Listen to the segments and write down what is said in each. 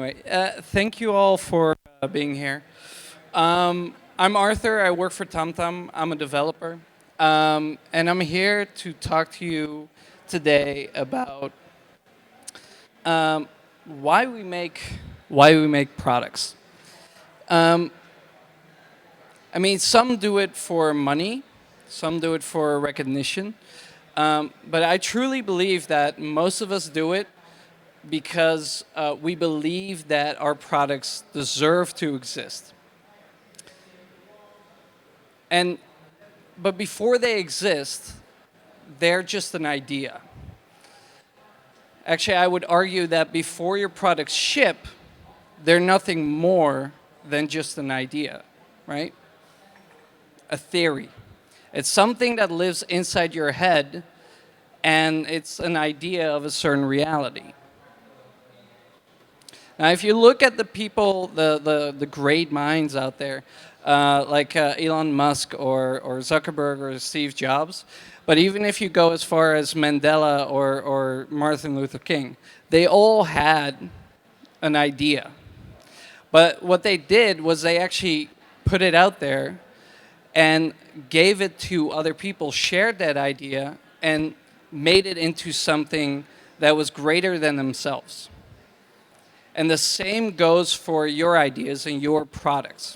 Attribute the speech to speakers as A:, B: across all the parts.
A: Anyway, thank you all for being here. I'm Arthur. I work for TamTam. I'm a developer, and I'm here to talk to you today about um, why we make products. Um, I mean, some do it for money, some do it for recognition, but I truly believe that most of us do it because we believe that our products deserve to exist. And but before they exist, they're just an idea. Actually, I would argue that before your products ship, they're nothing more than just an idea, right? A theory. It's something that lives inside your head, and it's an idea of a certain reality. Now, if you look at the people, the great minds out there, like Elon Musk or Zuckerberg or Steve Jobs, but even if you go as far as Mandela or Martin Luther King, they all had an idea. But what they did was they actually put it out there and gave it to other people, shared that idea, and made it into something that was greater than themselves. And the same goes for your ideas and your products.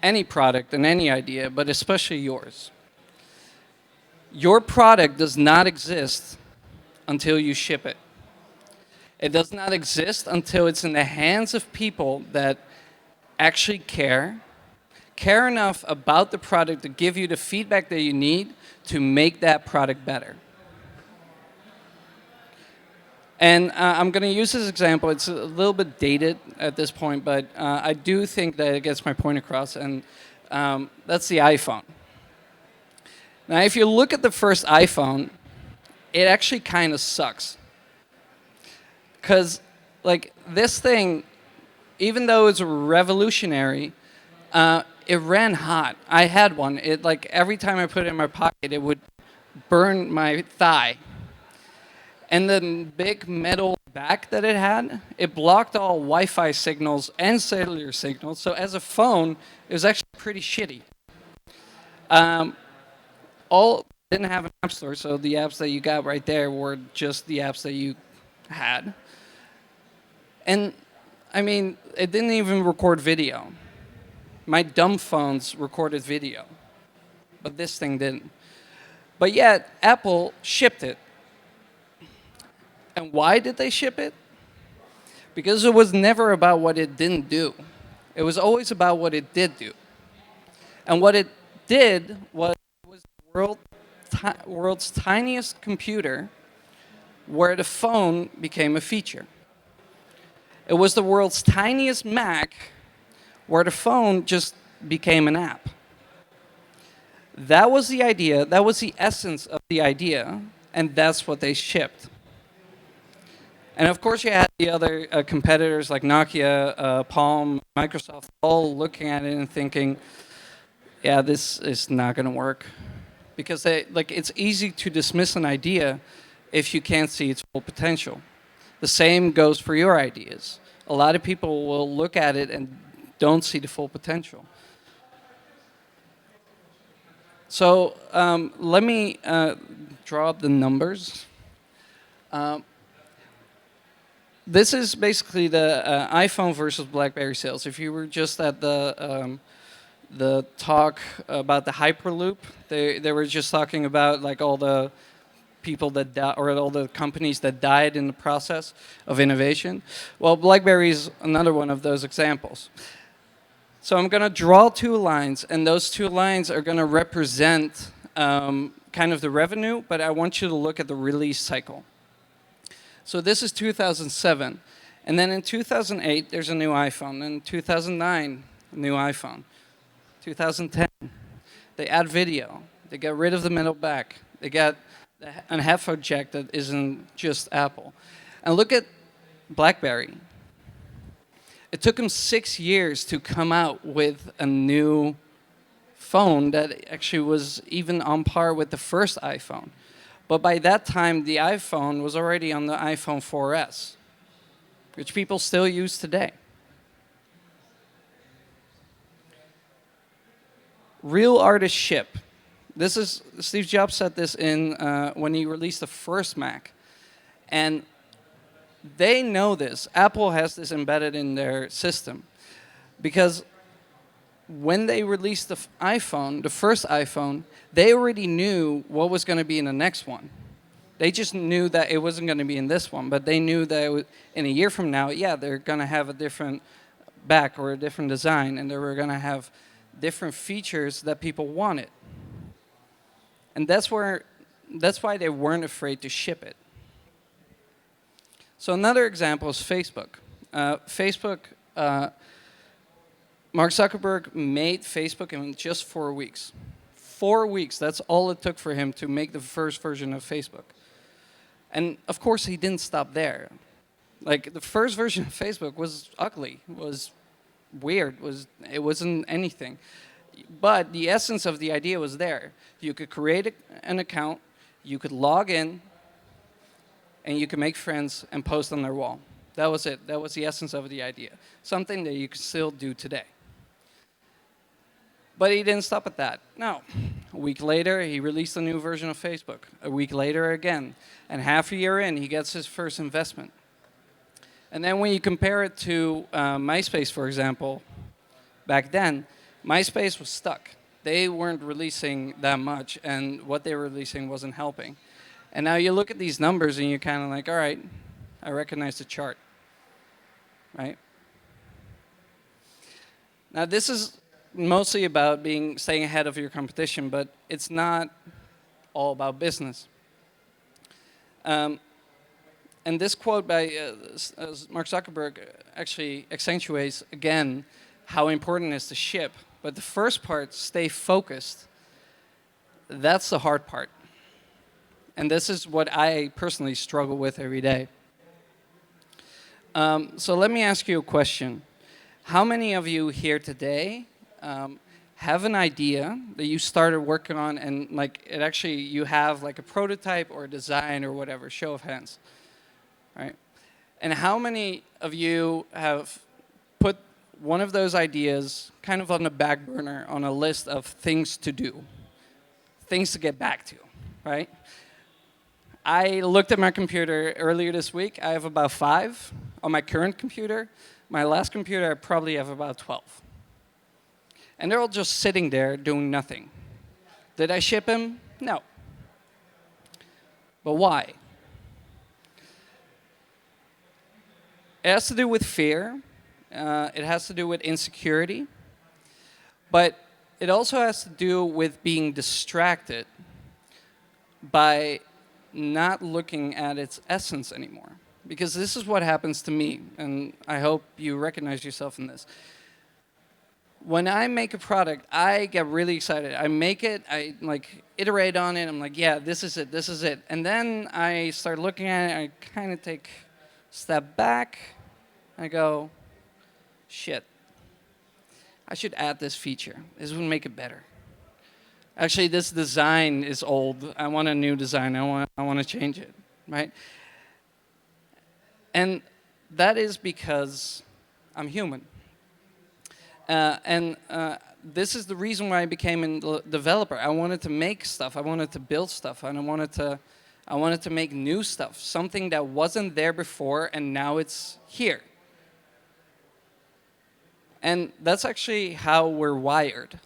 A: Any product and any idea, but especially yours. Your product does not exist until you ship it. It does not exist until it's in the hands of people that actually care enough about the product to give you the feedback that you need to make that product better. And I'm going to use this example. It's a little bit dated at this point, but I do think that it gets my point across, and that's the iPhone. Now, if you look at the first iPhone, it actually kind of sucks. Because, like, this thing, even though it's revolutionary, it ran hot. I had one. It, like, every time I put it in my pocket, it would burn my thigh. And the big metal back that it had, it blocked all Wi-Fi signals and cellular signals. So as a phone, it was actually pretty shitty. All didn't have an app store, so the apps that you got right there were just the apps that you had. And I mean, it didn't even record video. My dumb phones recorded video, but this thing didn't. But yet, Apple shipped it. And why did they ship it? Because it was never about what it didn't do. It was always about what it did do. And what it did was the world's tiniest computer where the phone became a feature. It was the world's tiniest Mac where the phone just became an app. That was the idea, that was the essence of the idea, and that's what they shipped. And of course, you had the other competitors like Nokia, Palm, Microsoft, all looking at it and thinking, yeah, this is not going to work. Because it's easy to dismiss an idea if you can't see its full potential. The same goes for your ideas. A lot of people will look at it and don't see the full potential. So let me draw up the numbers. This is basically the iPhone versus Blackberry sales. If you were just at the talk about the Hyperloop, they were just talking about like all the people that or all the companies that died in the process of innovation. Well, BlackBerry is another one of those examples. So I'm going to draw two lines, and those two lines are going to represent kind of the revenue, but I want you to look at the release cycle. So this is 2007. And then in 2008, there's a new iPhone. In 2009, a new iPhone. 2010, they add video. They get rid of the metal back. They get a headphone jack that isn't just Apple. And look at BlackBerry. It took them 6 years to come out with a new phone that actually was even on par with the first iPhone. But by that time, the iPhone was already on the iPhone 4S. which people still use today. Real artists ship. This is Steve Jobs said this in when he released the first Mac, and they know this. Apple has this embedded in their system because when they released the iPhone, the first iPhone, they already knew what was going to be in the next one. They just knew that it wasn't going to be in this one, but they knew that in a year from now, yeah, they're going to have a different back or a different design, and they were going to have different features that people wanted. And that's why they weren't afraid to ship it. So another example is Facebook. Mark Zuckerberg made Facebook in just 4 weeks. 4 weeks, that's all it took for him to make the first version of Facebook. And of course, he didn't stop there. Like, the first version of Facebook was ugly, was weird, it wasn't anything. But the essence of the idea was there. You could create an account, you could log in, and you could make friends and post on their wall. That was it. That was the essence of the idea. Something that you can still do today. But he didn't stop at that. No. A week later, he released a new version of Facebook. A week later again. And half a year in, he gets his first investment. And then when you compare it to MySpace, for example, back then, MySpace was stuck. They weren't releasing that much, and what they were releasing wasn't helping. And now you look at these numbers, and you're kind of like, all right, I recognize the chart, right? Now, this is mostly about staying ahead of your competition, but it's not all about business. And this quote by Mark Zuckerberg actually accentuates, again, how important it is to ship. But the first part, stay focused, that's the hard part. And this is what I personally struggle with every day. So let me ask you a question. How many of you here today have an idea that you started working on and you have like a prototype or a design or whatever? Show of hands, right? And how many of you have put one of those ideas kind of on the back burner on a list of things to do, things to get back to, right? I looked at my computer earlier this week. I have about 5 on my current computer. My last computer, I probably have about 12. And they're all just sitting there doing nothing. Did I ship them? No. But why? It has to do with fear. It has to do with insecurity. But it also has to do with being distracted by not looking at its essence anymore. Because this is what happens to me, and I hope you recognize yourself in this. When I make a product, I get really excited. I make it, I iterate on it, I'm like, yeah, this is it. And then I start looking at it, I kind of take a step back, I go, shit, I should add this feature. This would make it better. Actually, this design is old. I want a new design. I want to change it, right? And that is because I'm human. This is the reason why I became a developer. I wanted to make stuff. I wanted to build stuff, and I wanted to make new stuff, something that wasn't there before, and now it's here. And that's actually how we're wired.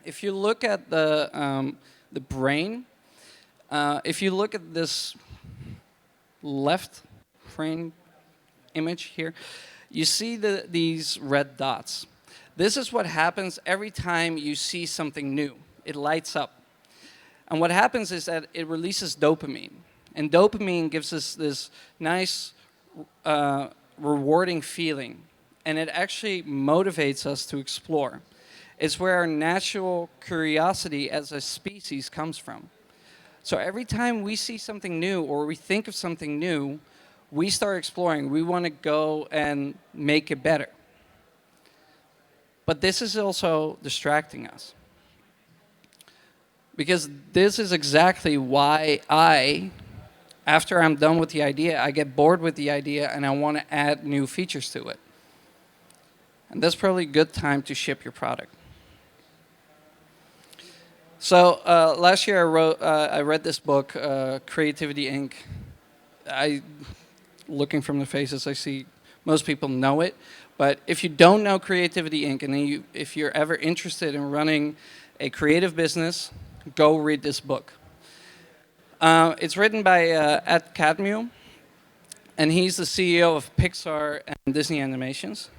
A: If you look at the brain, if you look at this left brain image here, you see these red dots. This is what happens every time you see something new. It lights up. And what happens is that it releases dopamine. And dopamine gives us this nice, rewarding feeling. And it actually motivates us to explore. It's where our natural curiosity as a species comes from. So every time we see something new or we think of something new, we start exploring. We want to go and make it better. But this is also distracting us. Because this is exactly why I After I'm done with the idea, I get bored with the idea and I want to add new features to it. And that's probably a good time to ship your product. So last year I read this book, Creativity Inc. Looking from the faces, I see most people know it. But if you don't know Creativity Inc., and if you're ever interested in running a creative business, go read this book. It's written by Ed Catmull, and he's the CEO of Pixar and Disney Animations.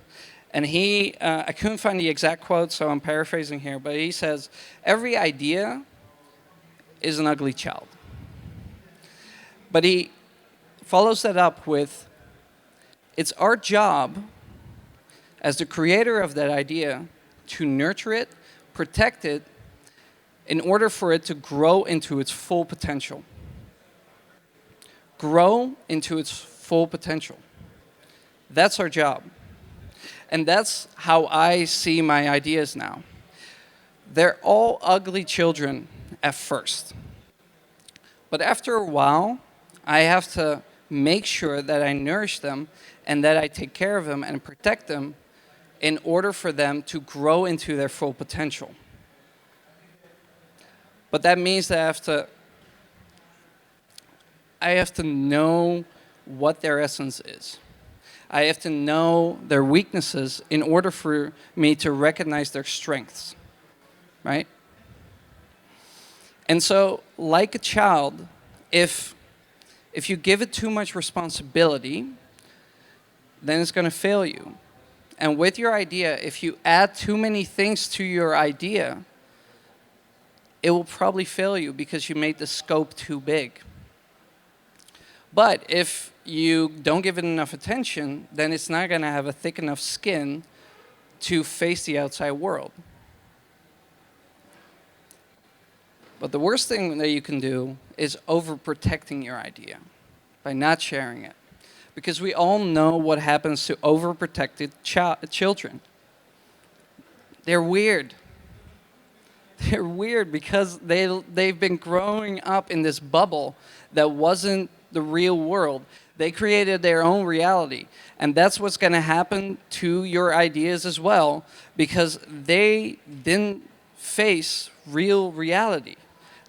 A: And I couldn't find the exact quote, so I'm paraphrasing here, but he says, every idea is an ugly child. But he follows that up with, it's our job as the creator of that idea to nurture it, protect it, in order for it to grow into its full potential. Grow into its full potential. That's our job. And that's how I see my ideas now. They're all ugly children at first. But after a while, I have to make sure that I nourish them and that I take care of them and protect them in order for them to grow into their full potential. But that means that I have to know what their essence is. I have to know their weaknesses in order for me to recognize their strengths, right? And so, like a child, if you give it too much responsibility, then it's going to fail you. And with your idea, if you add too many things to your idea, it will probably fail you because you made the scope too big. But if you don't give it enough attention, then it's not going to have a thick enough skin to face the outside world. But the worst thing that you can do is overprotecting your idea by not sharing it. Because we all know what happens to overprotected children. They're weird. They're weird because they've been growing up in this bubble that wasn't the real world. They created their own reality. And that's what's going to happen to your ideas as well, because they didn't face real reality.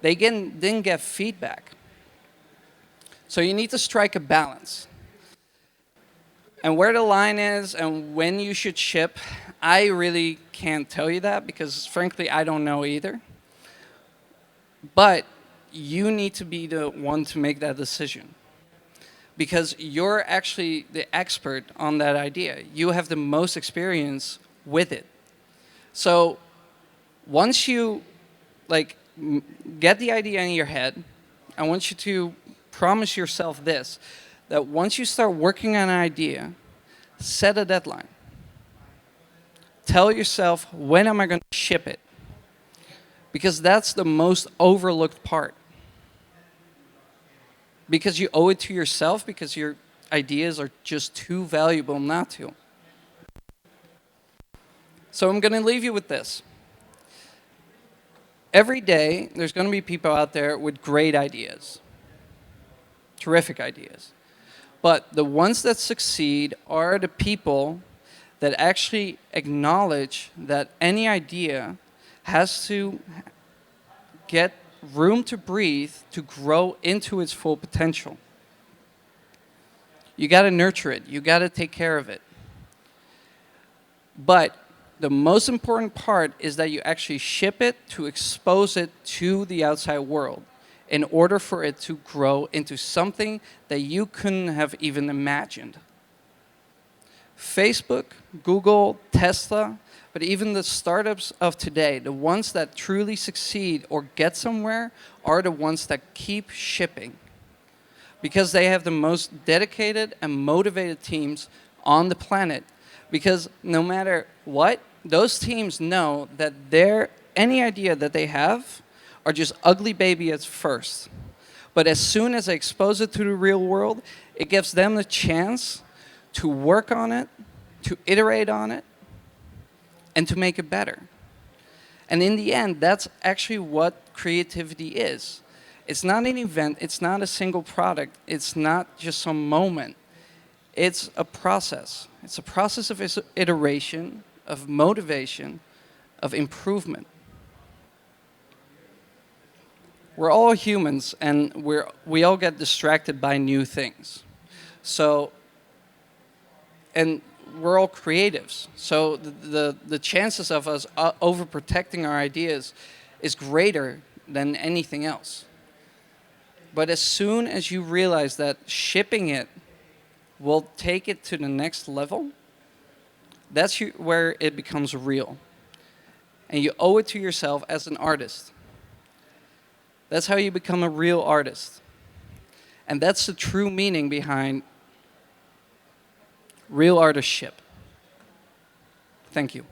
A: They didn't get feedback. So you need to strike a balance. And where the line is and when you should ship, I really can't tell you that because, frankly, I don't know either. But you need to be the one to make that decision because you're actually the expert on that idea. You have the most experience with it. So once you get the idea in your head, I want you to promise yourself this, that once you start working on an idea, set a deadline. Tell yourself, when am I going to ship it? Because that's the most overlooked part. Because you owe it to yourself, because your ideas are just too valuable not to. So I'm going to leave you with this. Every day, there's going to be people out there with great ideas. Terrific ideas. But the ones that succeed are the people that actually acknowledge that any idea has to get room to breathe to grow into its full potential. You got to nurture it. You got to take care of it. But the most important part is that you actually ship it to expose it to the outside world in order for it to grow into something that you couldn't have even imagined. Facebook, Google, Tesla, but even the startups of today, the ones that truly succeed or get somewhere are the ones that keep shipping because they have the most dedicated and motivated teams on the planet. Because no matter what, those teams know that any idea that they have are just ugly baby at first. But as soon as they expose it to the real world, it gives them the chance to work on it, to iterate on it, and to make it better. And in the end, that's actually what creativity is. It's not an event, it's not a single product, it's not just some moment. It's a process. It's a process of iteration, of motivation, of improvement. We're all humans, and we all get distracted by new things. So, and we're all creatives. So the chances of us overprotecting our ideas is greater than anything else. But as soon as you realize that shipping it will take it to the next level, that's where it becomes real. And you owe it to yourself as an artist. That's how you become a real artist. And that's the true meaning behind real artistship. Thank you.